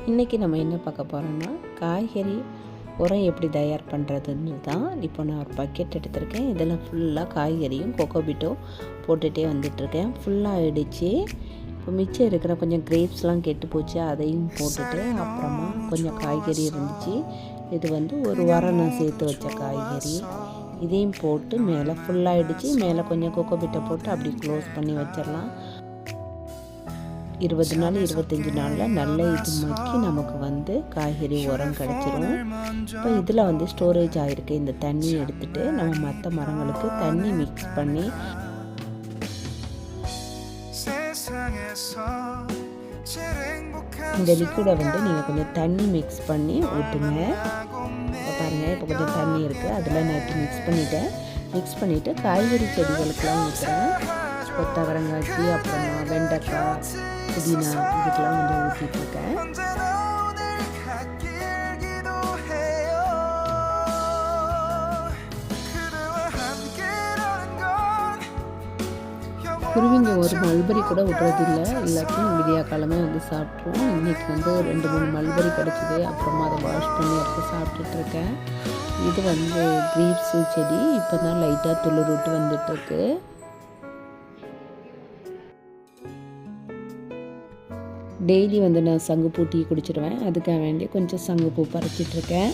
இன்றைக்கி நம்ம என்ன பார்க்க போகிறோம்னா காய்கறி உரம் எப்படி தயார் பண்ணுறதுன்னு தான். இப்போ நான் ஒரு பக்கெட் எடுத்திருக்கேன். இதில் ஃபுல்லாக காய்கறியும் கொக்கோபிட்டோ போட்டுகிட்டே வந்துட்டுருக்கேன். ஃபுல்லாக ஆகிடுச்சு. இப்போ மிச்சம் இருக்கிற கொஞ்சம் கிரேப்ஸ்லாம் கெட்டு போச்சு, அதையும் போட்டுட்டு அப்புறமா கொஞ்சம் காய்கறி இருந்துச்சு. இது ஒரு வாரம் நான் சேர்த்து வச்ச காய்கறி. இதையும் போட்டு மேலே ஃபுல்லாகிடுச்சு. மேலே கொஞ்சம் கொக்கோபிட்டோ போட்டு அப்படி க்ளோஸ் பண்ணி வச்சிடலாம். 20 நாள் 25 நாளில் நல்ல இது மக்கி நமக்கு காய்கறி உரம் கிடச்சிரும். இப்போ இதில் ஸ்டோரேஜ் ஆகிருக்கு. இந்த தண்ணி எடுத்துகிட்டு நம்ம மற்ற மரங்களுக்கு தண்ணி மிக்ஸ் பண்ணி இந்த லிக்விடை நீங்கள் கொஞ்சம் தண்ணி மிக்ஸ் பண்ணி ஊற்றுங்க. இப்போ பாருங்கள், இப்போ கொஞ்சம் தண்ணி இருக்குது, அதில் நான் மிக்ஸ் பண்ணிவிட்டு காய்கறி செடிகளுக்கெல்லாம் ஊற்றுறேன். கொத்தவரங்காய்ச்சி, அப்புறமா வெண்டைக்காய், புதினா இதுக்கெல்லாம் ஊற்றிட்டுருக்கேன். குருவிங்க ஒரு மல்பரி கூட விட்றதில்லை, எல்லாத்தையும் விடியா காலமே சாப்பிட்ருவோம். இன்றைக்கி 2-3 மல்பரி கிடச்சிது. அப்புறமா அதை வாஷ் பண்ணி எடுத்து சாப்பிட்டுட்ருக்கேன். இது கிரீப்ஸு செடி இப்போ தான் லைட்டாக துளிர் விட்டு வந்துட்டுருக்கு. டெய்லி நான் சங்குப்பூ டீ குடிச்சிடுவேன். அதுக்காக வேண்டி கொஞ்சம் சங்குப்பூ பறிச்சிட்ருக்கேன்.